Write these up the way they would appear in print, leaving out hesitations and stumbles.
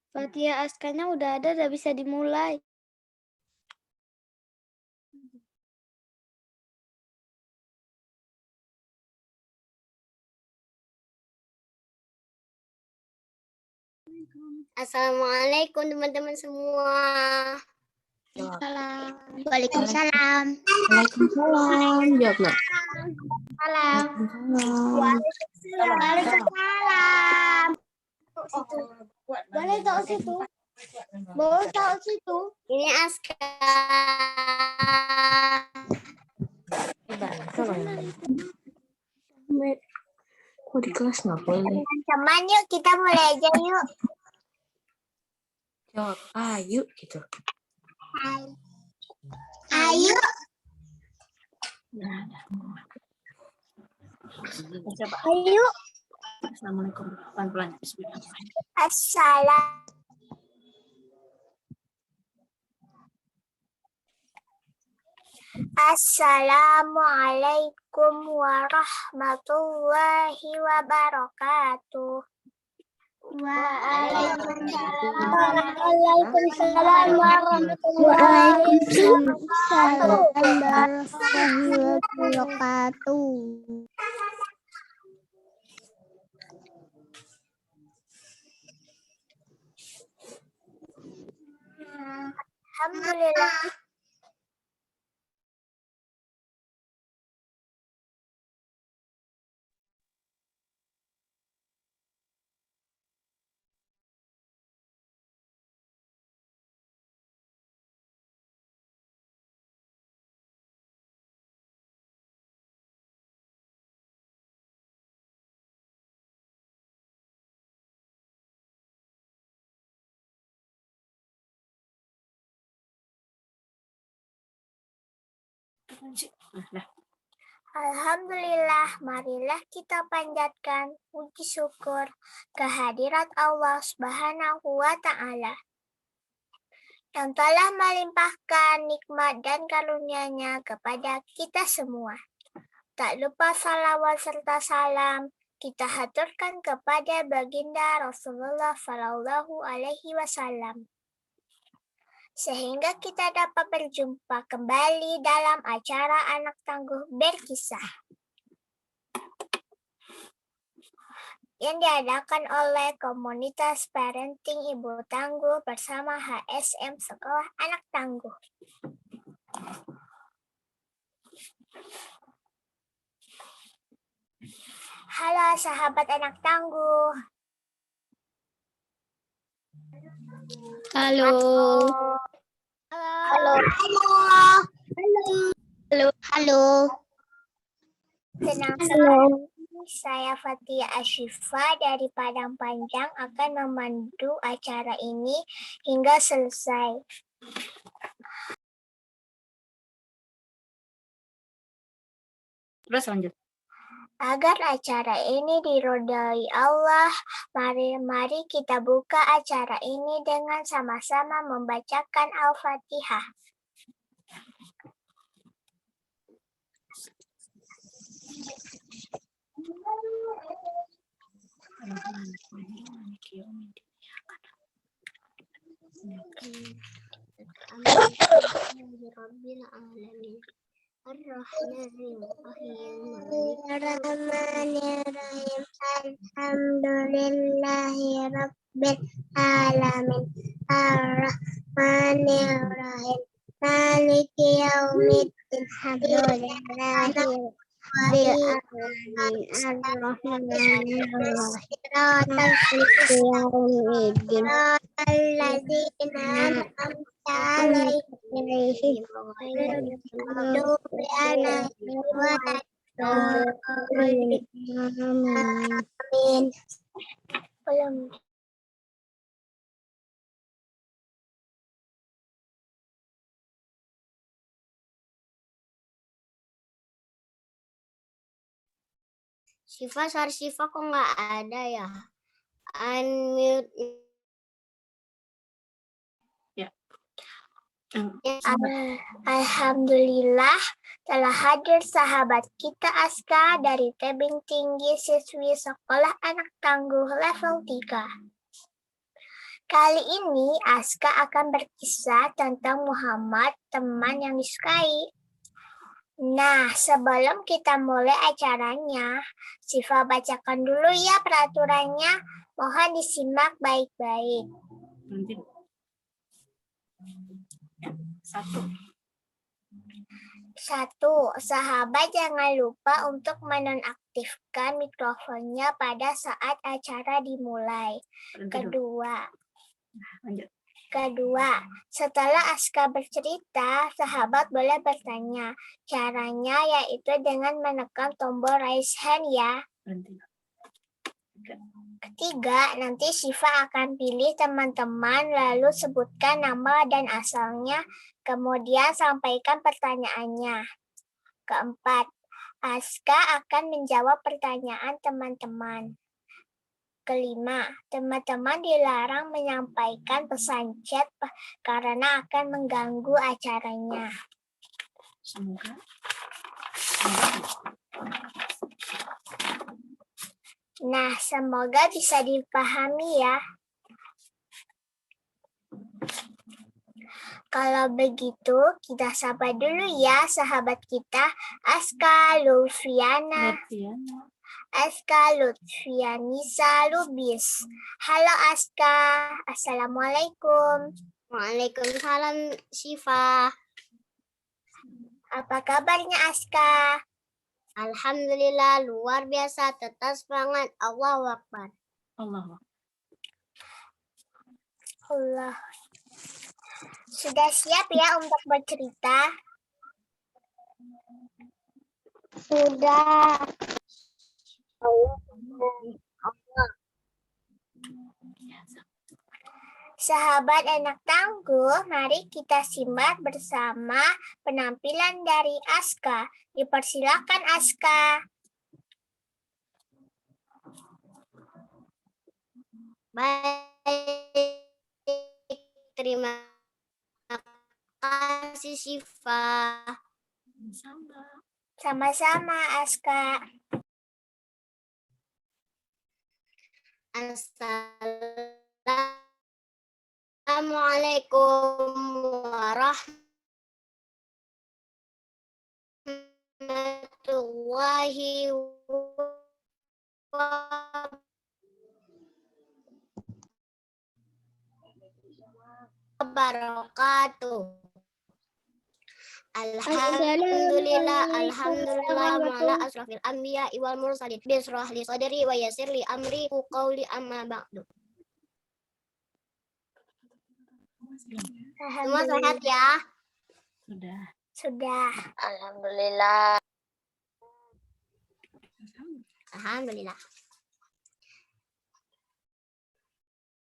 Fatia Askanya udah ada, udah bisa dimulai. Assalamualaikum teman-teman semua. Waalaikumsalam. Waalaikumsalam. Jawab, Nak. Salam. Waalaikumsalam. Boleh tahu situ? Boleh tahu situ? Ini Aska. Kok di kelas nggak boleh? Teman-teman yuk kita mulai aja yuk. Jawab, ayo gitu. Ayo. Ayo. Assalamualaikum. Pelan-pelan. Assalam. Assalamualaikum warahmatullahi wabarakatuh. Waalaikumsalam warahmatullahi wabarakatuh. Alhamdulillah. Alhamdulillah, marilah kita panjatkan puji syukur kehadirat Allah Subhanahu wa Ta'ala yang telah melimpahkan nikmat dan karunia-Nya kepada kita semua. Tak lupa salawat serta salam kita haturkan kepada baginda Rasulullah Sallallahu Alaihi Wasallam, sehingga kita dapat berjumpa kembali dalam acara Anak Tangguh Berkisah yang diadakan oleh komunitas parenting Ibu Tangguh bersama HSM Sekolah Anak Tangguh. Halo sahabat Anak Tangguh. Halo. Halo. Halo. Senang sekali saya Fatia Ashifa dari Padang Panjang akan memandu acara ini hingga selesai. Terus lanjut. Agar acara ini diridhoi Allah, mari kita buka acara ini dengan sama-sama membacakan Al-Fatihah. Rabbil alamin. Ar-Rahmanir-Rahim. Alhamdulillahi Rabbil alamin. Ar-Rahmanir-Rahim. Maliki yaumiddin. Alhamdulillahi Rabbil alamin. Ar-Rahmanir-Rahim. Maliki yaumiddin. Alladzina an'amta alaihim. Amin. Syifa, suara Syifa kok nggak ada ya? Unmute. Alhamdulillah telah hadir sahabat kita Aska dari Tebing Tinggi siswi Sekolah Anak Tangguh level 3. Kali ini Aska akan berkisah tentang Muhammad, teman yang disukai. Nah, sebelum kita mulai acaranya, Syifa bacakan dulu ya peraturannya. Mohon disimak baik-baik. Nanti. Ya, 1. Sahabat jangan lupa untuk menonaktifkan mikrofonnya pada saat acara dimulai. Berhenti dulu. Lanjut. Kedua, setelah Aska bercerita, sahabat boleh bertanya. Caranya yaitu dengan menekan tombol raise hand ya. Berhenti. Ketiga, nanti Syifa akan pilih teman-teman lalu sebutkan nama dan asalnya, kemudian sampaikan pertanyaannya. Keempat, Aska akan menjawab pertanyaan teman-teman. Kelima, teman-teman dilarang menyampaikan pesan chat karena akan mengganggu acaranya. Semoga. Nah, semoga bisa dipahami ya. Kalau begitu, kita sapa dulu ya sahabat kita, Aska Lutfiana. Aska Lutfianisa Lubis. Halo Aska, Assalamualaikum. Waalaikumsalam, Syifa. Apa kabarnya Aska? Alhamdulillah, luar biasa. Tetap semangat. Allahu Akbar. Allah. Allah. Sudah siap ya untuk bercerita? Sudah. Sahabat anak tangguh, mari kita simak bersama penampilan dari Aska. Dipersilakan Aska. Baik. Terima kasih, Syifa. Sama-sama Aska. Assalamualaikum warahmatullahi wabarakatuh. Alhamdulillah ma'ala asrafil anbiya wal mursalin bisrah li sadri wa yassir li amri qawli amma ba'du. Semua sehat ya? Sudah. Alhamdulillah.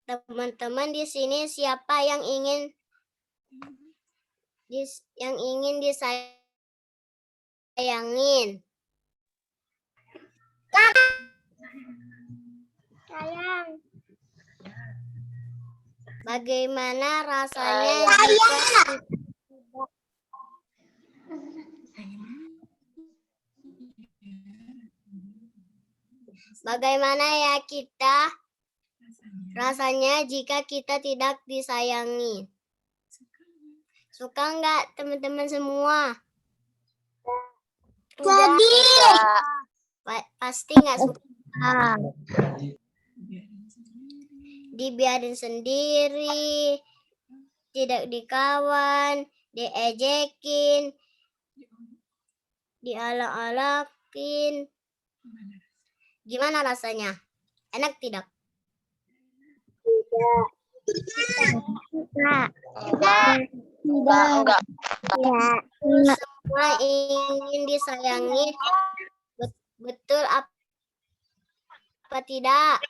Teman-teman di sini siapa yang ingin disayangin? Sayang. Bagaimana rasanya bagaimana ya kita rasanya jika kita tidak disayangi? Suka nggak teman-teman semua? Jadi. Pasti nggak suka. Dibiarin sendiri, tidak dikawan, diejekin, dialak-alakin. Gimana rasanya? Enak tidak? Enggak. Semua ingin disayangi, betul apa tidak?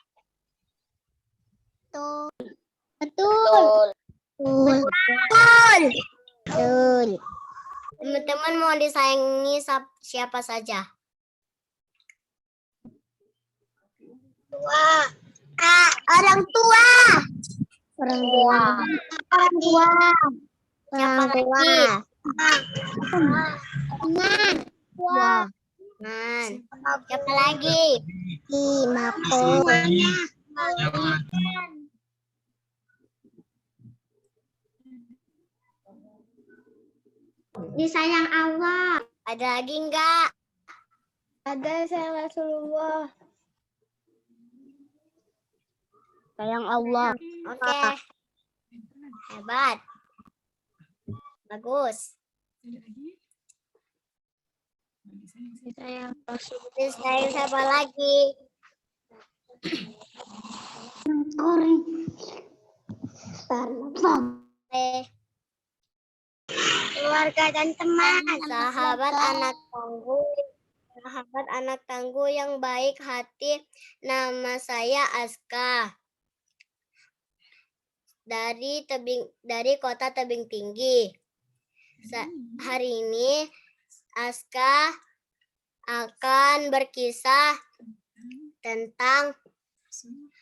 Betul. Teman-teman mau disayangi siapa saja? Orang tua. Siapa lagi? Siapa lagi? Semuanya. disayang Allah. Ada lagi enggak? Ada sayang Rasulullah. Sayang Allah. Oke. Hebat. Bagus. Ada lagi? Sayang Rasulullah. Disayang siapa lagi? Keluarga dan teman. Sahabat anak tangguh yang baik hati. Nama saya Aska. Dari kota Tebing Tinggi. Hari ini Aska akan berkisah tentang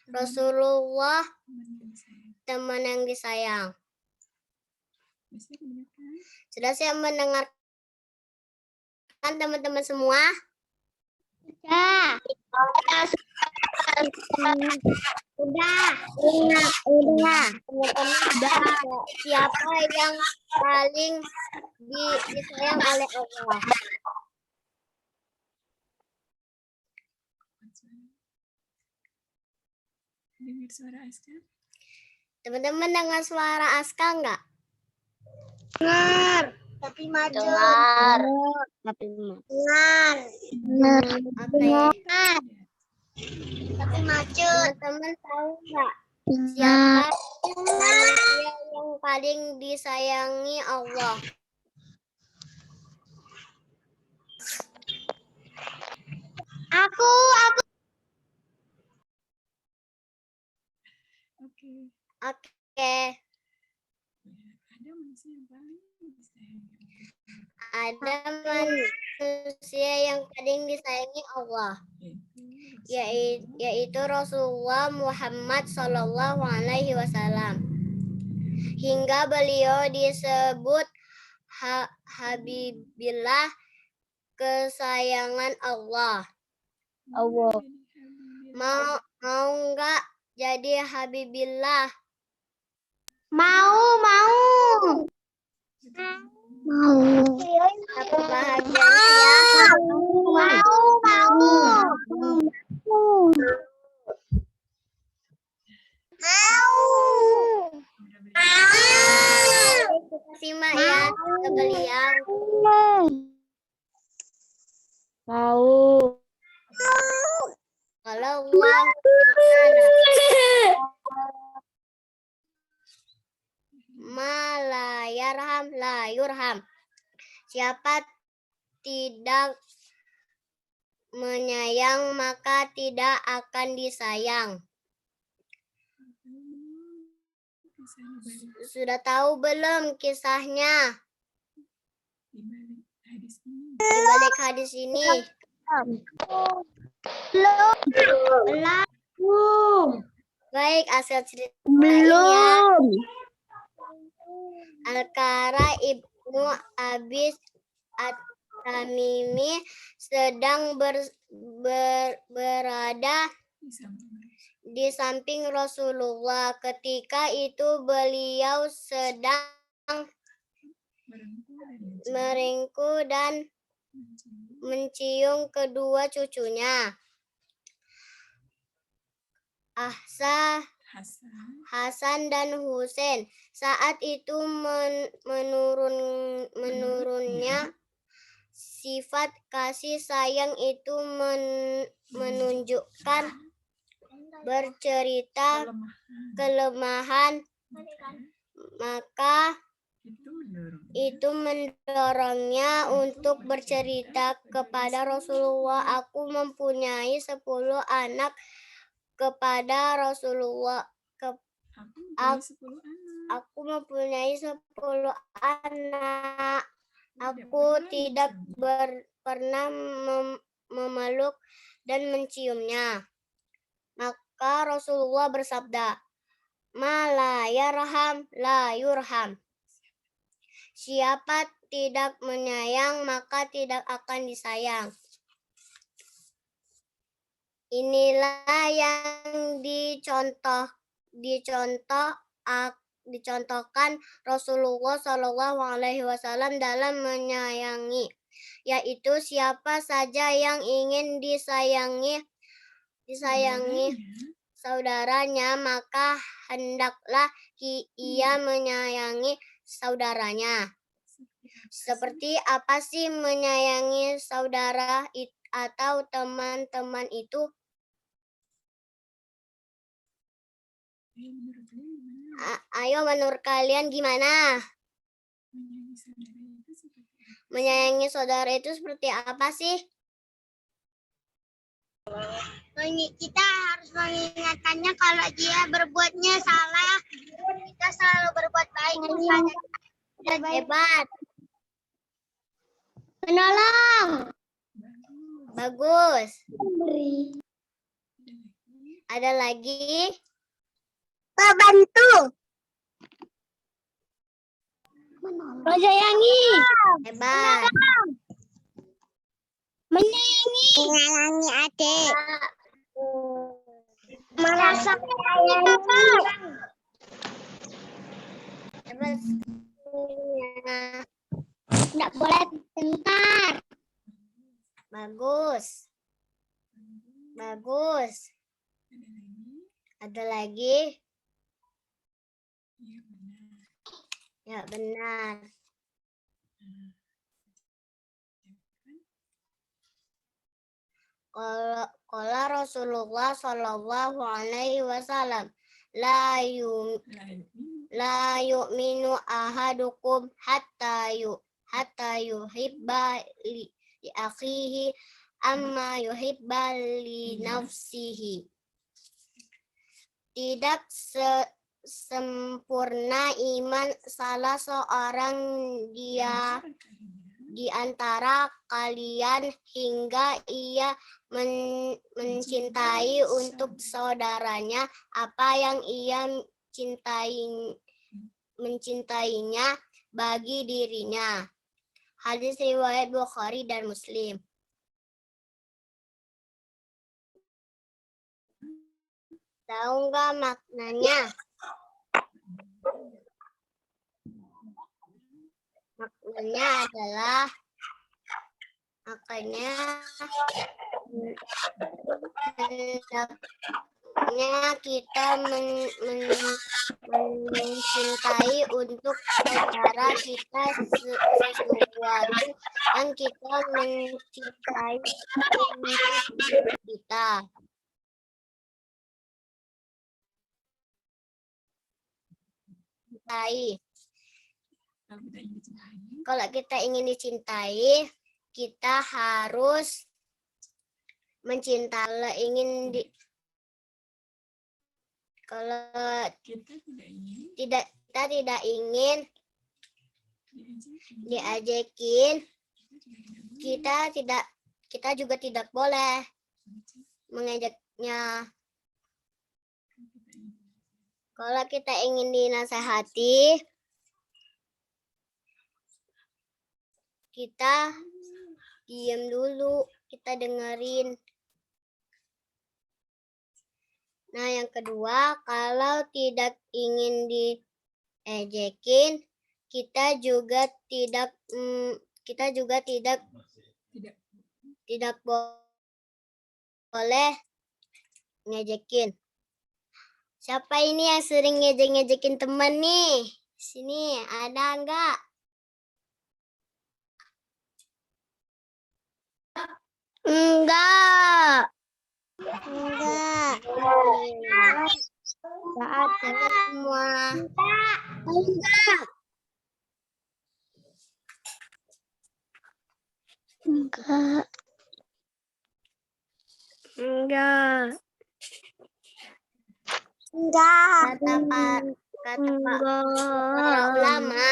Rasulullah, teman yang disayang. Sudah siap mendengarkan teman-teman semua? Ya. Udah. Teman-teman, siapa yang paling disayang oleh Allah? Dengar suara Aska? Teman-teman dengar suara Aska enggak? Dengar. Tapi maju. Dengar. Dengar. Oke. Tapi maju. Teman-teman tahu enggak siapa manusia yang paling disayangi Allah? Aku. Oke. Oke. Ada manusia yang paling disayangi. Ada manusia yang paling disayangi Allah, yaitu Rasulullah Muhammad Sallallahu Alaihi Wasallam. Hingga beliau disebut Habibillah, kesayangan Allah. Mau nggak jadi Habibillah? Mau. Apa bahagianya ya? Kita simak ya ke beliau. Kalau Allah la yarham la yurham. Siapa tidak menyayang maka tidak akan disayang. Sudah tahu belum kisahnya? Di balik hadis ini. Baik, asal ceritanya ya. Al-Qara Ibnu Abis At-Tamimi sedang berada di samping Rasulullah. Ketika itu beliau sedang meringkuk dan mencium kedua cucunya, Hasan dan Husain. Saat itu menurunnya sifat kasih sayang itu menunjukkan bercerita kelemahan, maka itu mendorongnya untuk bercerita kepada Rasulullah. Aku mempunyai 10 anak kepada Rasulullah. Aku mempunyai 10 anak. Aku tidak pernah memeluk dan menciumnya. Maka Rasulullah bersabda, "Ma la yarham la yurham." Siapa tidak menyayang maka tidak akan disayang. Inilah yang dicontoh dicontohkan Rasulullah Shallallahu Alaihi Wasallam dalam menyayangi, yaitu siapa saja yang ingin disayangi saudaranya, maka hendaklah ia menyayangi saudaranya. Seperti apa sih menyayangi saudara atau teman-teman itu? Ayo menurut kalian gimana? Menyayangi saudara itu seperti apa sih? Kita harus mengingatkannya kalau dia berbuatnya salah. Kita selalu berbuat baik kepada dia. Hebat. Menolong. Bagus. Memberi. Ada lagi? Membantu. Menyayangi. Hebat. Menyayangi adik. Merasa menyayangi. Hebat. Tidak boleh bentar. Bagus. Bagus. Ada lagi? Ya, benar. Qala Rasulullah Shallallahu Alaihi Wasallam, la yu'minu ahadukum hatta yuhibba li akhihi amma yuhibba li nafsihi. Tidak sempurna iman salah seorang di antara kalian hingga ia mencintai untuk saudaranya apa yang ia mencintainya bagi dirinya. Hadis riwayat Bukhari dan Muslim. Tahu nggak maknanya? Maknanya adalah kita mencintai untuk saudara kita sesuatu yang kita mencintai untuk kita. Kalau kita ingin dicintai, kita harus mencintai. Kalau kita tidak ingin diajakin, kita juga tidak boleh mengajaknya. Kalau kita ingin dinasehati, kita diam dulu, kita dengerin. Nah, yang kedua, kalau tidak ingin diejekin, kita juga tidak boleh ngejekin. Siapa ini yang sering ngejek-ngejekin teman nih? Sini, ada enggak? Enggak. Enggak ada semua. Enggak. Kata para ulama,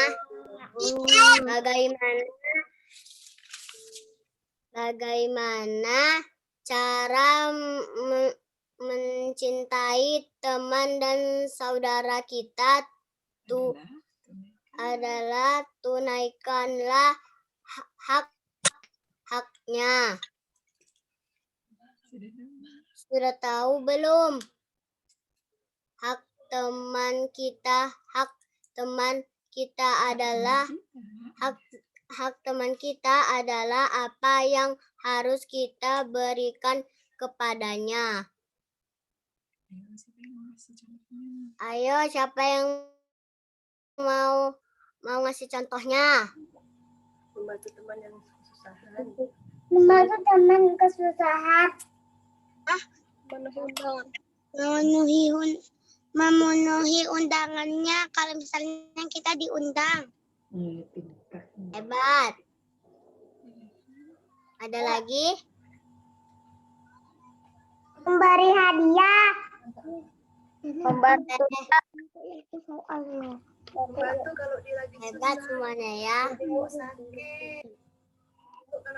bagaimana cara mencintai teman dan saudara kita adalah tunaikanlah haknya. Sudah tahu belum? Hak teman kita, hak teman kita adalah hak teman kita adalah apa yang harus kita berikan kepadanya. Ayo, siapa yang mau ngasih contohnya? Membantu teman yang kesusahan. Membantu teman kesusahan. Memenuhi undangannya kalau misalnya kita diundang. Hebat. Ada lagi? Memberi hadiah. Membantu kalau dia lagi Hebat semuanya ya.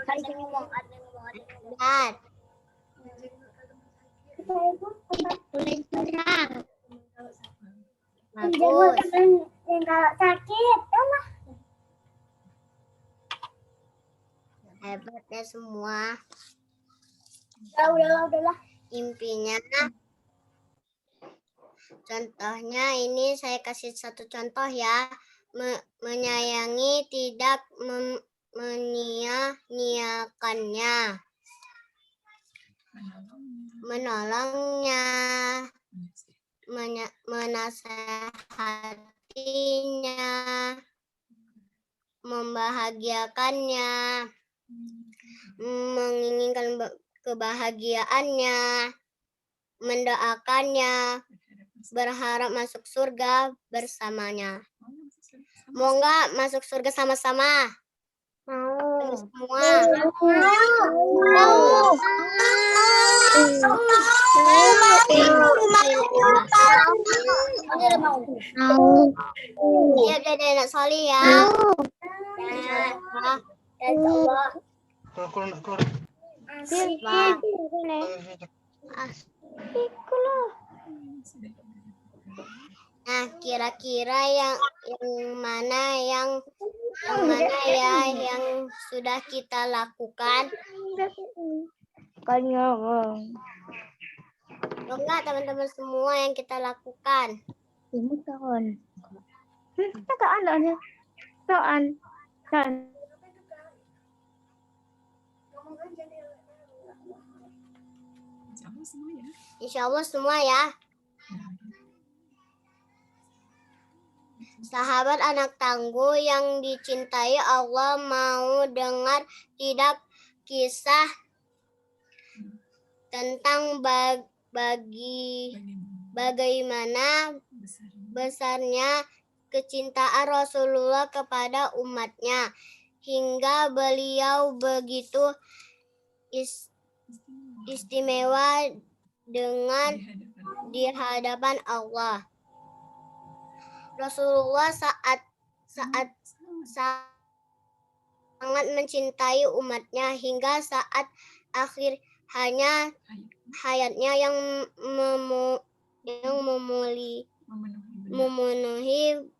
sakit. Hebat. Menjenguk Bagus. teman yang kalau sakit. Hebat ya semua. Udahlah. Intinya, contohnya ini saya kasih satu contoh ya. Menyayangi tidak menyia-nyiakannya. Menolongnya, menasehatinya, membahagiakannya, menginginkan kebahagiaannya, mendoakannya, berharap masuk surga bersamanya. Mau nggak masuk surga sama-sama? Mau. Semua. Iya, jadi anak soleh ya. Nah, kira-kira yang mana yang sudah kita lakukan? Enggak, teman-teman semua yang kita lakukan. Insya Allah semua ya. Sahabat anak tangguh yang dicintai Allah, mau dengar tidak kisah tentang bagaimana besarnya kecintaan Rasulullah kepada umatnya hingga beliau begitu istimewa dengan di hadapan Allah. Rasulullah sangat mencintai umatnya hingga saat akhir hayatnya yang memenuhi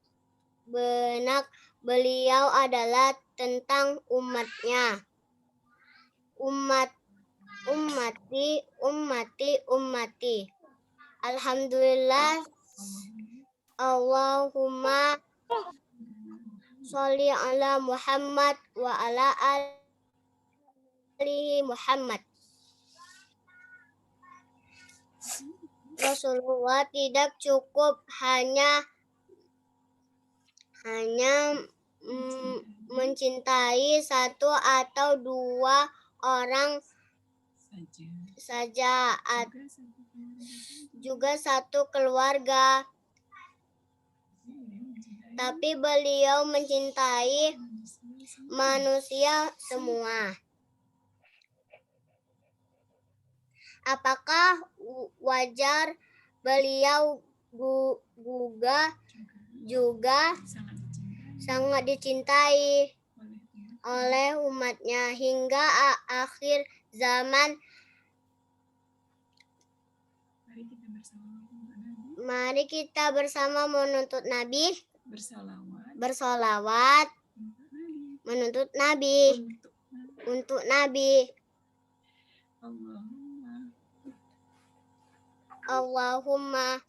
benak beliau adalah tentang umatnya. Ummati. Alhamdulillah. Allahumma sholli ala Muhammad wa ala ali Muhammad. Rasulullah tidak cukup hanya mencintai satu atau dua orang saja, juga satu keluarga. Tapi beliau mencintai manusia semua. Apakah wajar beliau juga sangat dicintai oleh umatnya hingga akhir zaman? Mari kita bersama menuntut Nabi. Bersolawat menuntut Nabi untuk Nabi. Allahumma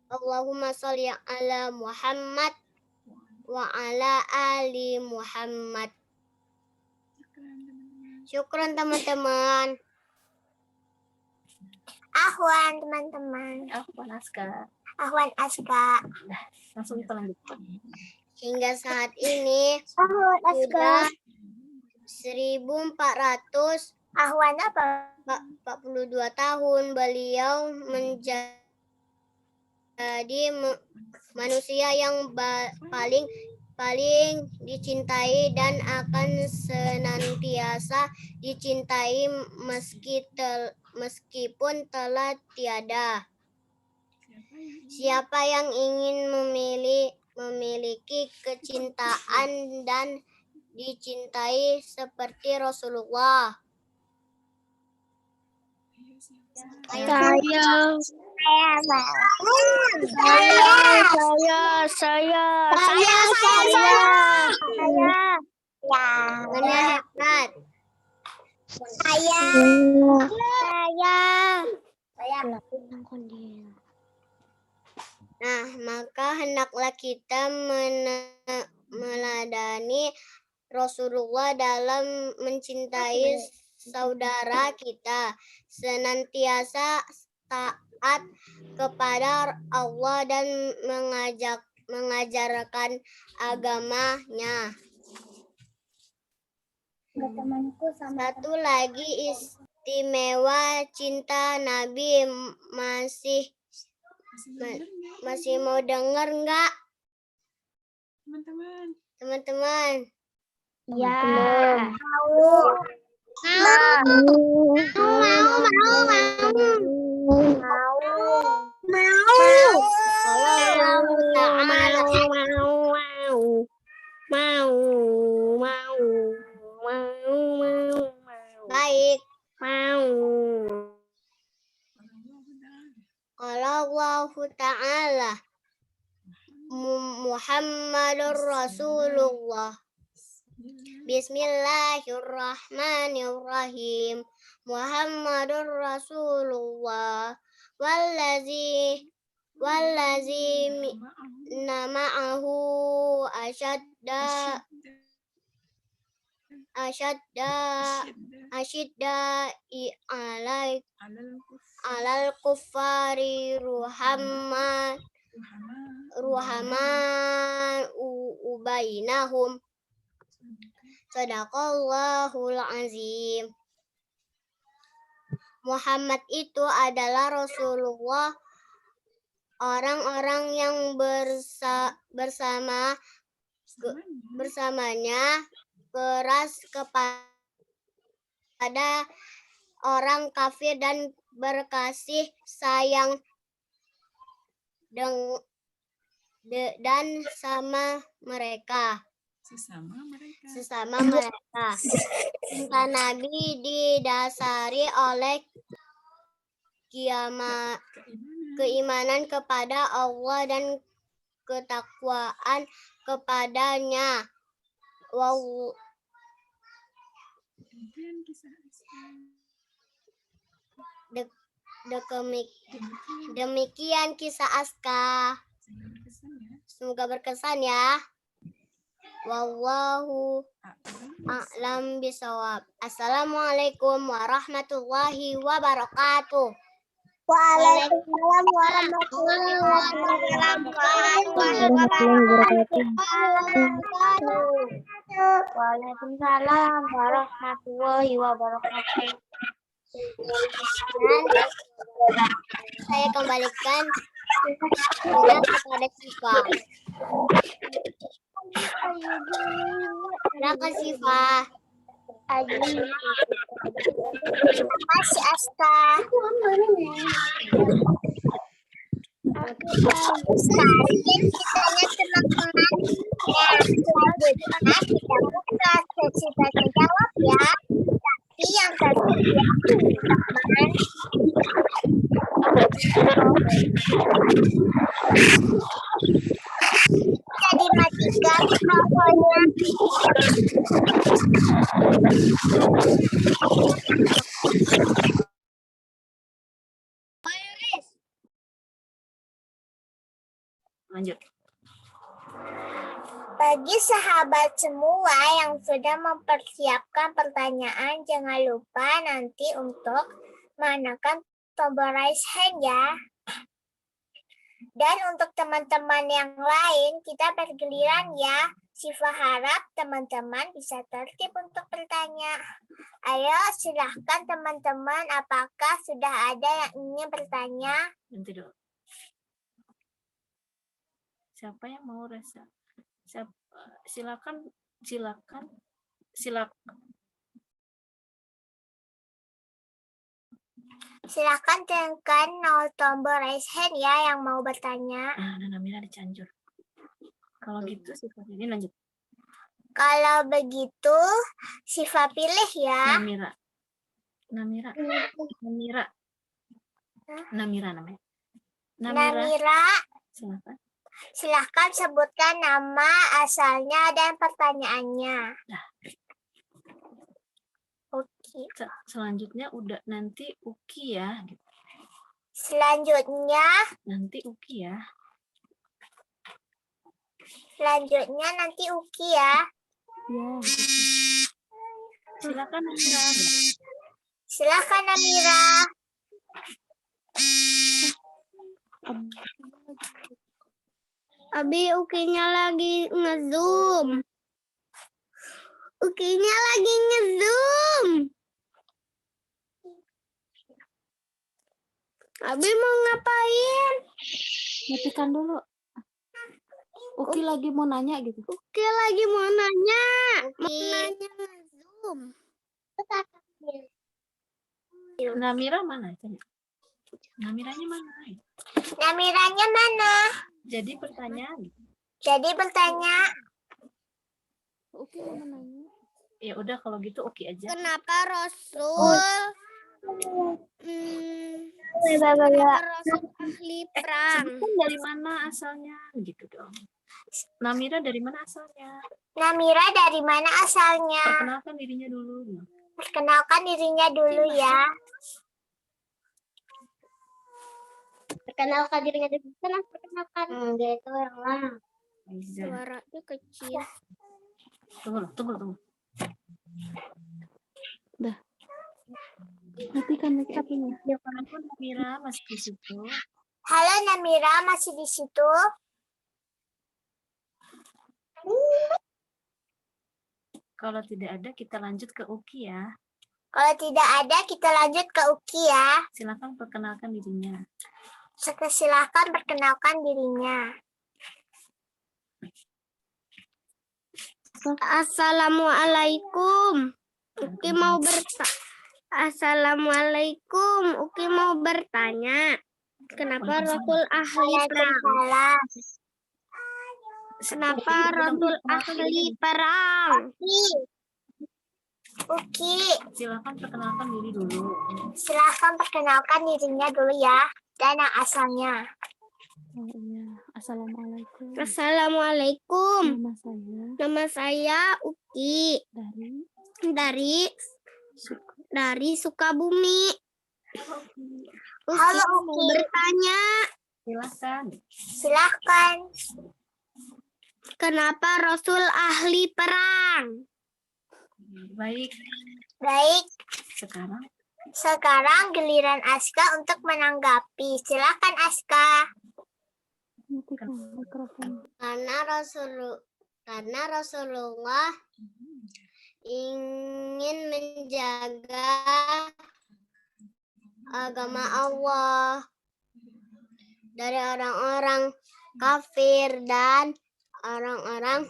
Allahumma sholli ala Muhammad wa ala ali Muhammad. Syukran teman-teman. Ahwan teman-teman. Afwan Aska. Ahwan Aska. Langsung kita lanjutkan. Hingga saat ini Ahwan Aska. sudah 1442 Ahwan apa? tahun beliau menjadi manusia yang paling dicintai dan akan senantiasa dicintai meskipun telah tiada. Siapa yang ingin memiliki kecintaan dan dicintai seperti Rasulullah? Saya. Namanya hebat. Saya. Nah, maka hendaklah kita meneladani Rasulullah dalam mencintai saudara kita, senantiasa taat kepada Allah dan mengajarkan agamanya. Satu lagi istimewa cinta Nabi, masih mau dengar nggak, Teman-teman. teman-teman? Ya. Baik. Kalau Allah Ta'ala Muhammadur Rasulullah. Bismillahirrahmanirrahim. Muhammadur Rasulullah wallazi ma'ahu asyidda alal kuffari ruhaman ubainahum. Shadaqallahul azim. Muhammad itu adalah Rasulullah. Orang-orang yang bersamanya keras kepada orang kafir dan berkasih sayang dan sama mereka. Sesama mereka. Cinta Nabi didasari oleh keimanan kepada Allah dan ketakwaan kepadanya. Demikian kisah Aska. Semoga berkesan ya. Wallahu a'lam bishawab. Assalamualaikum warahmatullahi wabarakatuh. Waalaikumsalam warahmatullahi wabarakatuh. Waalaikumsalam warahmatullahi wabarakatuh. Saya kembalikan kepada Siva. Silakan Siva. Masih Aska. Sekian kitanya teman-teman. Selanjutnya kita buka sesi tanya jawab ya. Tapi yang tadi teman-teman. Bisa dimatikan mikrofonnya. Lanjut. Bagi sahabat semua yang sudah mempersiapkan pertanyaan, jangan lupa nanti untuk menekan tombol raise hand ya. Dan untuk teman-teman yang lain, kita bergiliran ya. Syifa harap teman-teman bisa tertib untuk bertanya. Ayo silahkan teman-teman, apakah sudah ada yang ingin bertanya? Nanti dulu. Siapa yang mau resa? Silakan. Silahkan tekan tombol raise hand ya yang mau bertanya. Nana Mira dicanjur. Kalau gitu Syifa ini lanjut. Kalau begitu, Syifa pilih ya. Namira namanya. Namira, Silakan. silahkan sebutkan nama, asalnya, dan pertanyaannya. Nah. Oke. Selanjutnya udah nanti Uki ya. Selanjutnya Nanti Uki ya. nanti Uki ya. Ya. Silakan Namira. Silakan Namira. Abi Ukinya lagi nge-zoom. Ukinya lagi nge-zoom. Abi mau ngapain? Matikan dulu. Uki lagi mau nanya gitu. Uki lagi mau nanya. Mau nanya nge-zoom. Namira mana? Namiranya mana? Namiranya mana? Jadi pertanyaan. Uki mau nanya. Ya udah kalau gitu Uki aja. Kenapa Rasul kenapa Rasul ahli perang? Sebutkan dari mana asalnya gitu dong. Namira dari mana asalnya? Namira dari mana asalnya? Perkenalkan dirinya dulu. Perkenalkan dirinya dulu ya. Perkenalkan dirinya dulu. Perkenalkan. Dia itu yang mana? Bisa. Suaranya kecil. Tunggu. Dah. Matikan make up-nya. Namira masih di situ. Halo Namira, masih di situ? Kalau tidak ada kita lanjut ke Uki ya. Kalau tidak ada, kita lanjut ke Uki ya. Silakan perkenalkan dirinya. Silahkan perkenalkan dirinya. Assalamualaikum. Assalamualaikum. Uki mau bertanya. Kenapa Rasul ahli perang? Kenapa Rasul ahli perang? Uki, Silakan perkenalkan diri dulu. silahkan perkenalkan dirinya dulu ya. Dan yang asalnya. Assalamualaikum. Assalamualaikum. Nama saya Nama saya Uki dari Sukabumi. Uki Halo, mau Uki. bertanya. Silahkan. Kenapa Rasul ahli perang? Baik. Sekarang giliran Aska untuk menanggapi. Silahkan Aska. Karena Rasulullah ingin menjaga agama Allah dari orang-orang kafir dan orang-orang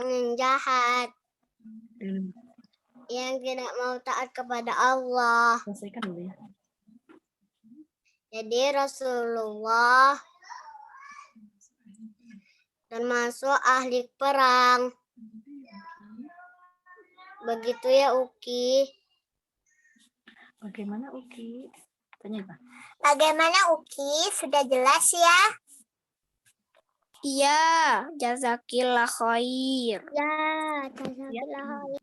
yang jahat yang tidak mau taat kepada Allah. Selesaikan dulu ya. Jadi Rasulullah termasuk ahli perang. Begitu ya Uki. Bagaimana Uki? Tanya Pak. Bagaimana Uki? Sudah jelas ya? Iya, jazakillah khair. Ya, jazakillah khair.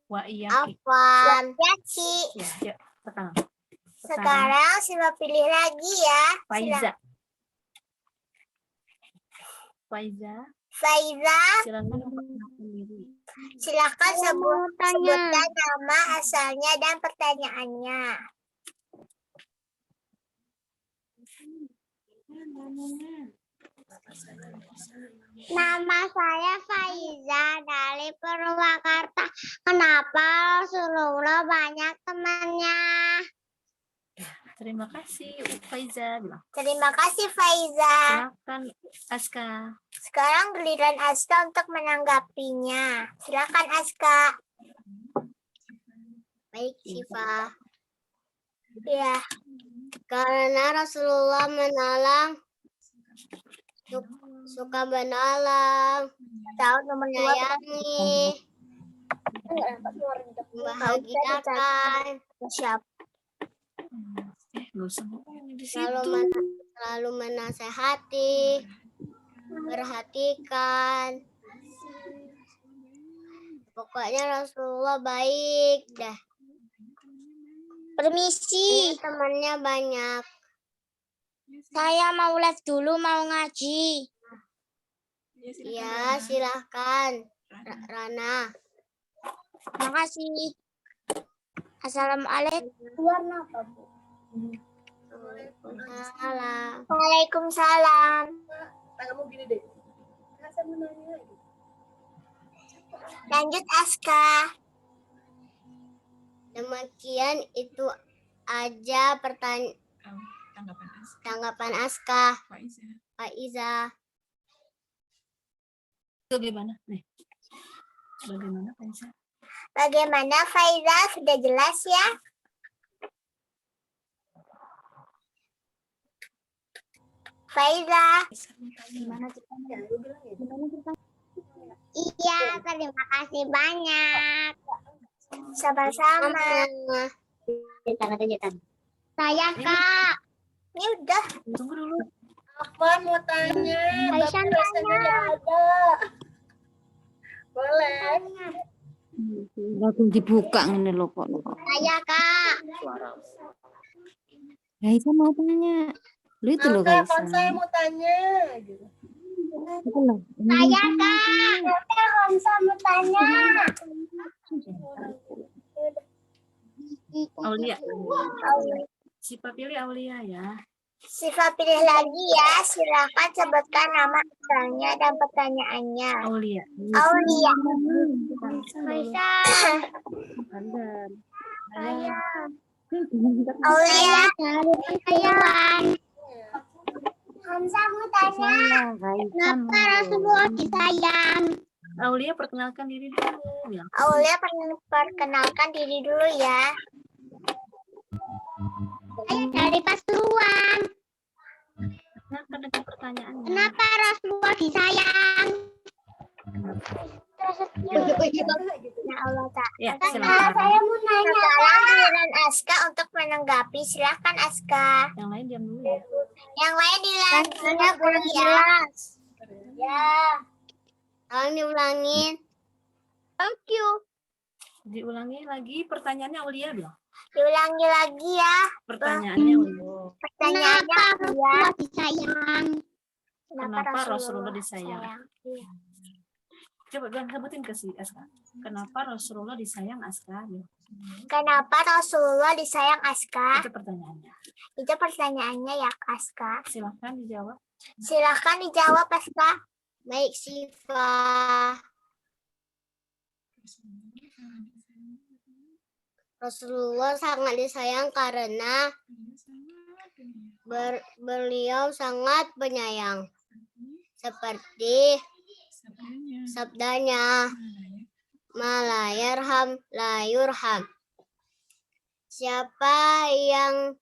Wa iya. Afwan. Ya, Ci. Ya, yuk. Perkenalkan. Sekarang Siva pilih lagi ya. Faiza. Faiza, Faiza, silakan memperkenalkan diri. silakan sebutkan nama, asalnya, dan pertanyaannya. Nama saya Faiza dari Purwakarta. Kenapa Rasulullah banyak temannya? Terima kasih Faiza bilang. Terima kasih Faiza. Silakan Aska. Sekarang giliran Aska untuk menanggapinya. Silakan Aska. Baik, Siva. Ya, Karena Rasulullah menolong, suka menolong, tahun nomor 2. menyayangi, membahagiakan, Siap. Nggak usah ngomong di selalu situ. selalu menasehati, perhatikan. Pokoknya Rasulullah baik dah. Permisi, Temannya banyak. saya mau les dulu, mau ngaji. Ya, silahkan. Rana. Makasih. Assalamualaikum. Salam. Waalaikumsalam. Tanganmu gini deh. Saya mau nanya lagi. Lanjut Aska. Demikian itu aja Tanggapan tanggapan Aska. Aska. Faiza. Faiza. Bagaimana? Nih. Bagaimana Faiza? Bagaimana Faiza? Sudah jelas ya? Faiza. Iya, terima kasih banyak. Sama-sama. Saya Kak. Ini udah. Tunggu dulu. Apa mau tanya? Aisyah Tapi rasanya nggak ada. Boleh. Langsung dibuka ngene lho kok. Saya Kak. Gaisa mau tanya. Lu itu loh Angga, Gaisa. saya mau tanya. Gitu. Itu loh. Saya Kak. Hamsa mau tanya. Aulia. Siapa pilih Aulia ya? Siva pilih lagi ya. Silakan sebutkan nama, asalnya, dan pertanyaannya. Aulia. Aulia. Andar. Aulia. Saya Hamsa mau tanya. Kenapa Rasulullah disayang? Aulia perkenalkan diri dulu. Ya. Aulia perkenalkan diri dulu ya. Saya dari Pasuruan. Kenapa dengan pertanyaannya? Kenapa Rasulullah disayang? Ya Allah tak. Ya, silakan. mau nanya. Sekarang giliran Aska untuk menanggapi. Silakan Aska. Yang lain diam dulu ya. Yang lain dilanjutnya kurang jelas. Ya. Tolong diulangin. Thank you. Diulangi lagi pertanyaannya Aulia bilang. Diulangi lagi ya. Pertanyaannya Aulia. Pertanyaannya ya. Rasulullah disayang? Kenapa Rasulullah disayang? Iya. Coba bilang sebutin ke si Aska. Kenapa Rasulullah disayang Aska? Bilang. Kenapa Rasulullah disayang Aska? Itu pertanyaannya. Itu pertanyaannya ya Aska. Silahkan dijawab. Silahkan dijawab Aska. Baik, Siva. Rasulullah sangat disayang karena beliau sangat penyayang. Seperti sabdanya, "Ma yarham la yurham." Siapa yang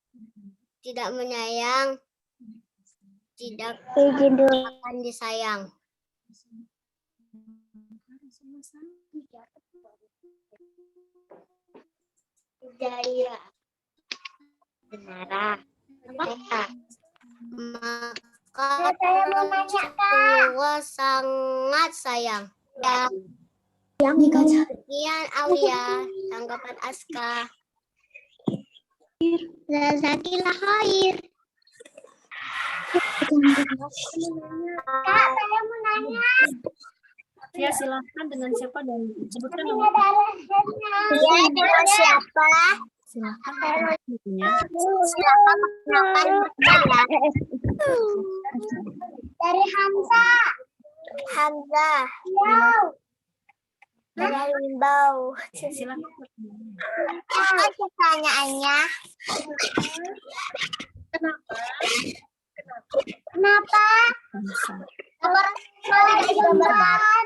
tidak menyayang tidak akan disayang. Jaya. Benar. Maka Saya mau nanya Rasulullah sangat sayang. Ya. Sekian Aulia, tanggapan Aska. Jazakallah khair. Kak, saya mau nanya. Ya, silakan dengan siapa dan sebutkan Iya, nama. dengan siapa? Silakan. Silakan menggunakan nama. Dari Hamzah. Hamzah. Dari Limbau. Silakan. Apa pertanyaannya? Kenapa? Orang tidak digambarkan?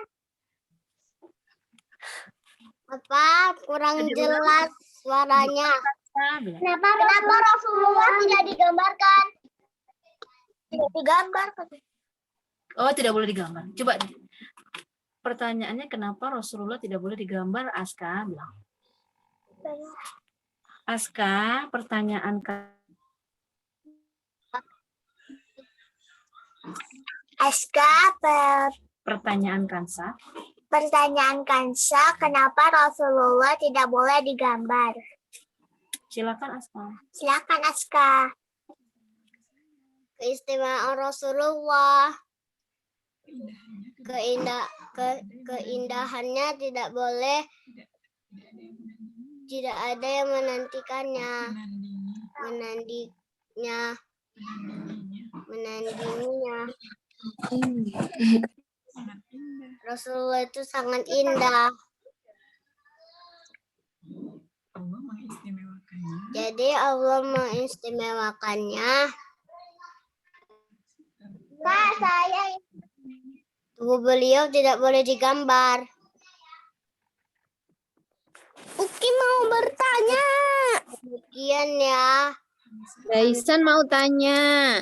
Apa? Kurang jelas suaranya. Kenapa Rasulullah tidak digambarkan? Tidak digambar. Oh, tidak boleh digambar. Coba pertanyaannya kenapa Rasulullah tidak boleh digambar? Aska bilang. Aska, pertanyaan pertanyaan Kansa. Pertanyaan Kansa, kenapa Rasulullah tidak boleh digambar? Silakan Aska. Silakan Aska. Keistimewaan Rasulullah. Keindahannya tidak boleh, tidak ada yang menantikannya, menandinginya. Rasulullah itu sangat indah. Allah mengistimewakannya. Jadi Allah mengistimewakannya. Kak, saya Tubuh beliau tidak boleh digambar. Uki mau bertanya. Demikian ya. Gaisan mau tanya.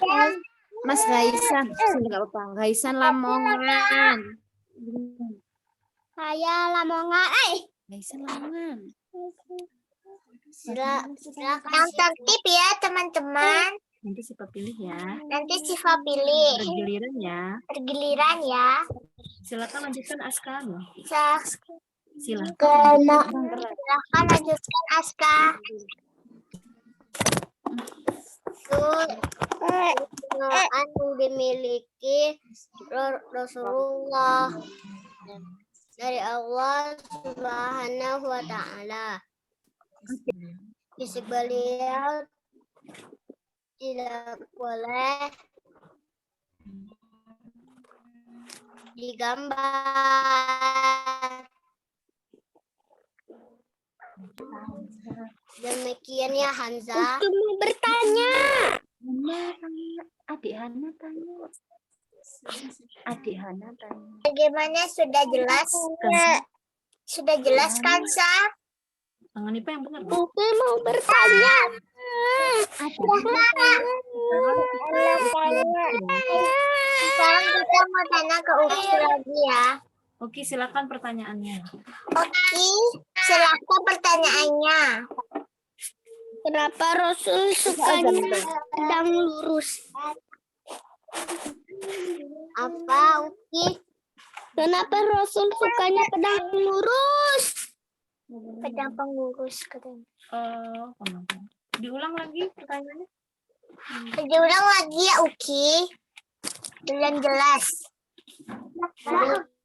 Mas Gaisan, nggak apa-apa. Gaisan Lamongan. Saya Lamongan. Gaisan Lamongan. Silakan. yang tertib ya teman-teman. Nanti Siva pilih ya. Nanti Siva pilih. Bergiliran ya. Pergiliran ya. Silakan lanjutkan Aska. Silakan Silakan. lanjutkan Aska. Keistimewaan yang dimiliki Rasulullah dari Allah Subhanahu wa Ta'ala. Fisik beliau tidak boleh digambar. Demikian ya Hamzah. Uki mau bertanya. Adik Hana tanya. Adik Hana tanya. Bagaimana, sudah jelas? Sudah jelas kan, Sa? Tangan Ipa yang benar. Uki mau bertanya. Sekarang kita mau tanya ke Uki lagi ya. Oke, silakan pertanyaannya. Oke, silakan pertanyaannya. Kenapa Rasul sukanya pedang lurus? Apa Uki? Kenapa Rasul sukanya pedang lurus? Pedang pengurus katanya. Diulang lagi pertanyaannya. Diulang lagi ya, Uki. Belum jelas.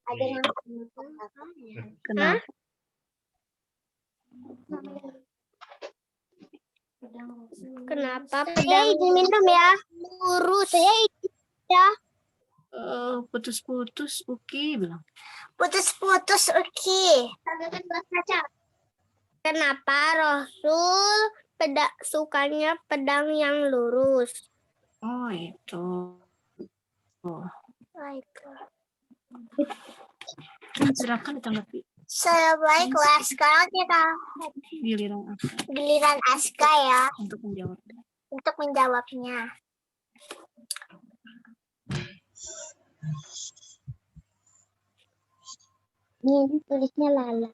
Ada yang Kenapa? Kenapa pedang diminum ya? Lurus ya. Putus-putus Uki bilang. Putus-putus, Uki. Kenapa Rasul sukanya pedang yang lurus? Oh, itu. Baiklah. Silakan ditanggapi. Baiklah, sekarang kita Giliran Aska giliran Aska ya untuk menjawab. untuk menjawabnya. Ini tulisnya Lala.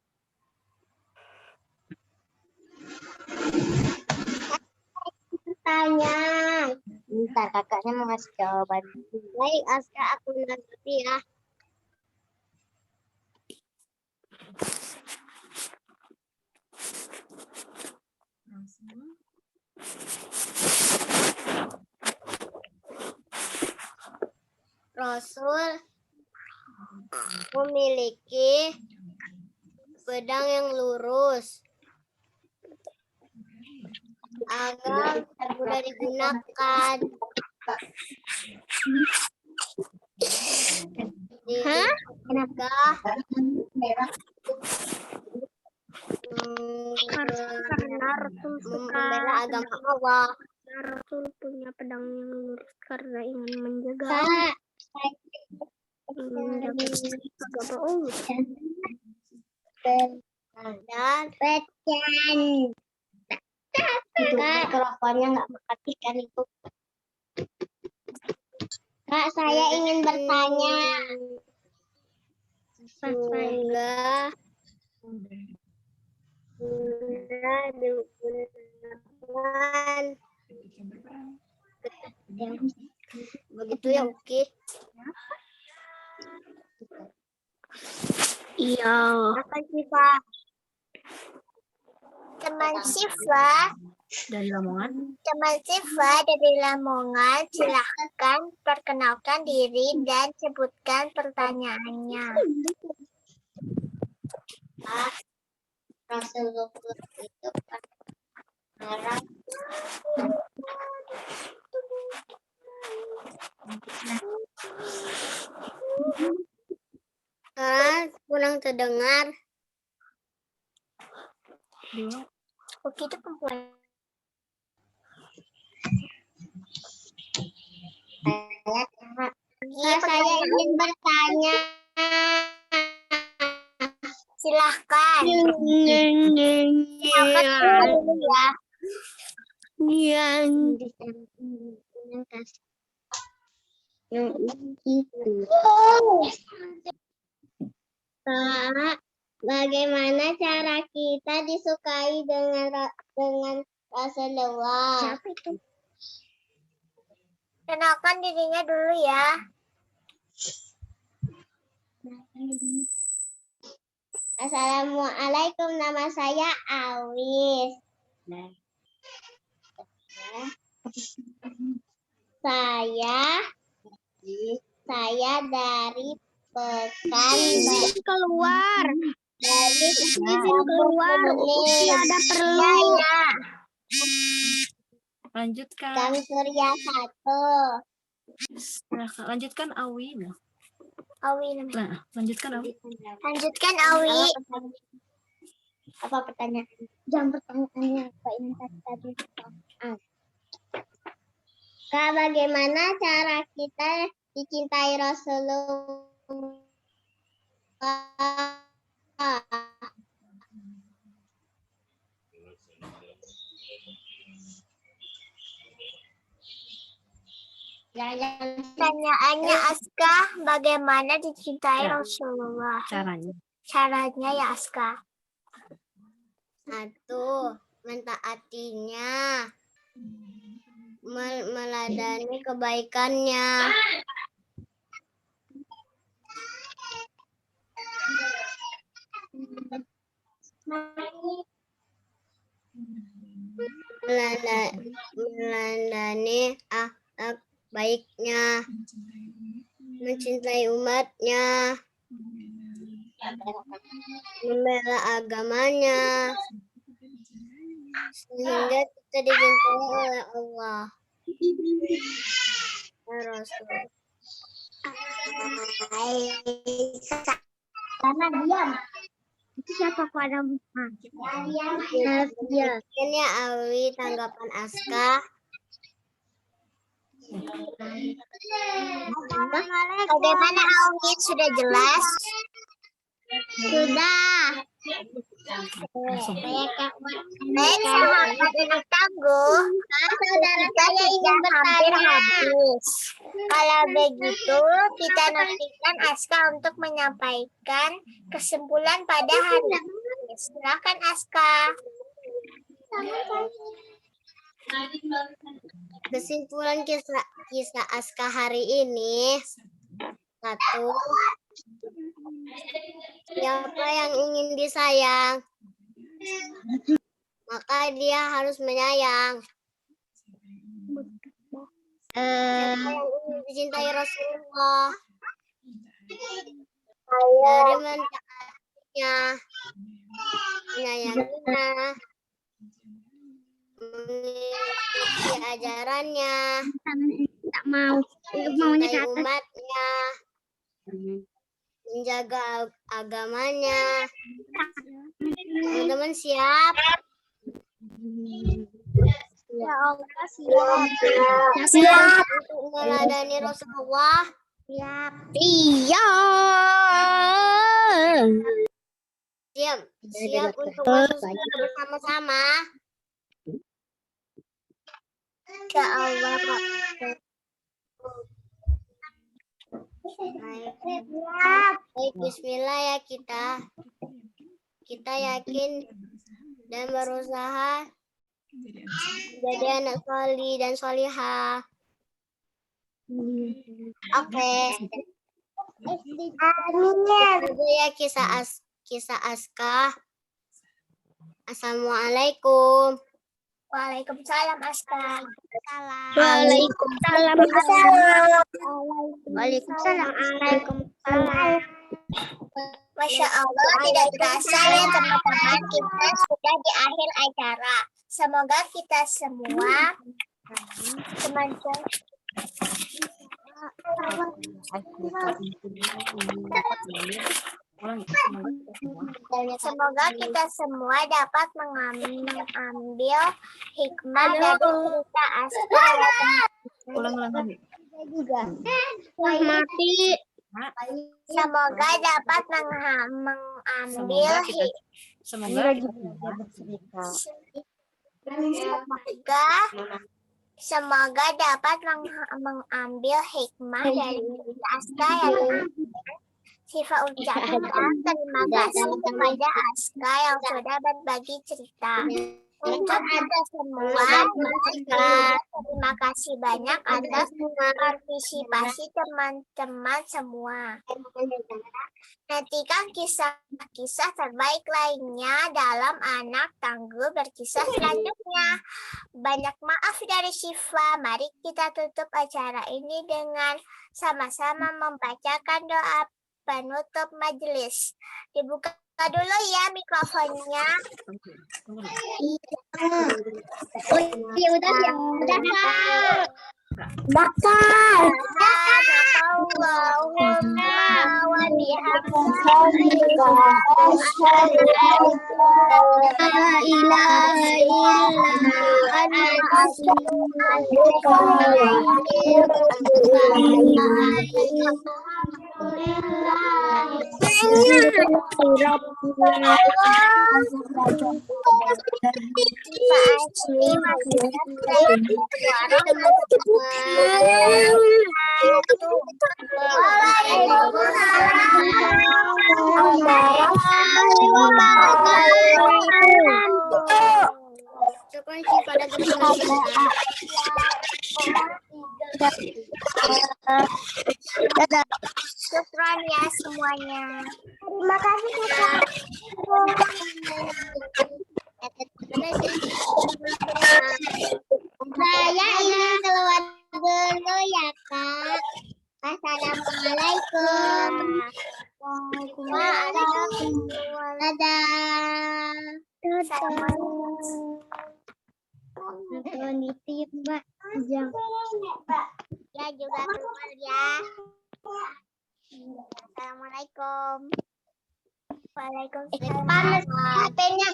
tanya. Bentar, kakaknya mau ngasih jawaban. Baik, Aska, aku menanggapi ya. Rasul Rasul memiliki pedang yang lurus agar mudah digunakan. Kenapa? Karena Rasul Membela agama Allah. Rasul punya pedang yang lurus karena ingin menjaga agama Allah. Dan itu mikrofonnya nggak memperhatikan itu. Kak, saya ingin bertanya. Semoga digunakan. Begitu ya, oke. Iya. Apa Siva? Teman Siva Dari Lamongan. Teman Siva dari Lamongan, silahkan perkenalkan diri dan sebutkan pertanyaannya. Rasulullah itu marah. Kurang terdengar. Oke, itu perempuan. Saya ingin bertanya. Silahkan. Silahkan dulu ya. Kak, bagaimana cara kita disukai dengan Rasulullah? Siapa itu? Kenalkan dirinya dulu ya. Assalamualaikum, nama saya Awis. Saya dari Pekanbaru. Keluar. Dari Keluar. Ada perlu. Lanjutkan. Kami Surya 1. Silahkan. Lanjutkan Awi. Awi namanya. Nah, lanjutkan Awi. Lanjutkan Awi. Apa pertanyaan? Jangan pertanyaannya apa ini tadi. Kak, bagaimana cara kita dicintai Rasulullah? Pertanyaannya Aska, bagaimana dicintai Ya. Rasulullah? Caranya. Caranya ya Aska. 1. Mentaatinya. Meladani kebaikannya. Meladani akhlak baiknya, mencintai umatnya, membela agamanya, sehingga kita dicintai oleh Allah. Ya Rasul. Karena diam. Itu siapa pada muka? Mungkin ya Awi tanggapan Aska. Bagaimana Awi, sudah jelas? Sudah. Baik sahabat anak tangguh, Saudara saya ingin hampir bertanya. habis. Kalau begitu, kita nantikan Aska untuk menyampaikan kesimpulan pada hari ini. Silakan Aska. Kesimpulan kisah Aska hari ini. 1. Siapa yang ingin disayang, maka dia harus menyayang. Siapa yang ingin dicintai Rasulullah dari mentaatinya, menyayanginya, mengikuti ajarannya, Tak mau. mencintai umatnya, menjaga agamanya. Teman-teman siap? Ya Allah, siap. Siap. Untuk meladani Rasulullah. Siap. Siap. Siap untuk masuk surga bersama-sama. Ya Allah. Baik, bismillah ya kita. Kita yakin dan berusaha jadi anak solih dan solihah. Oke. Itu ya kisah Aska. Assalamualaikum. Waalaikumsalam Aska. Waalaikumsalam. Waalaikumsalam. Masya Allah, tidak terasa ya teman-teman, kita sudah di akhir acara. Semoga kita semua teman-teman semoga kita semua dapat mengambil hikmah dari cerita Aska. Ulang-ulang. Mati. Semoga dapat mengambil Semoga semoga dapat mengambil hikmah dari cerita Aska yang Siva ucapkan terima kasih kepada Aska yang sudah berbagi cerita. Untuk Anda semua, terima kasih banyak atas partisipasi teman-teman semua. Nantikan kisah-kisah terbaik lainnya dalam Anak Tangguh Berkisah selanjutnya. Banyak maaf dari Syifa. Mari kita tutup acara ini dengan sama-sama membacakan doa penutup majelis. Dibuka dulu ya mikrofonnya. Bakar. Allahumma wa bihamdika asyhadu an la ilaha illa anta astaghfiruka Syukran ya semuanya. Terima kasih Kak. Saya ingin keluar dulu ya, Kak. Assalamualaikum. Waalaikumsalam. Dadah. Nitip Mbak. Ya juga keluar ya. Assalamualaikum. Waalaikumsalam. Panas HP-nya.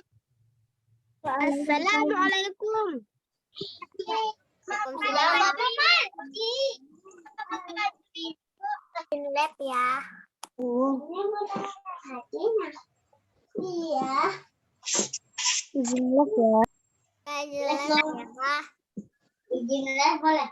Assalamualaikum. Lab ya. Iya. Izin lab ya. Jelas ya, Pak. Izin lab boleh.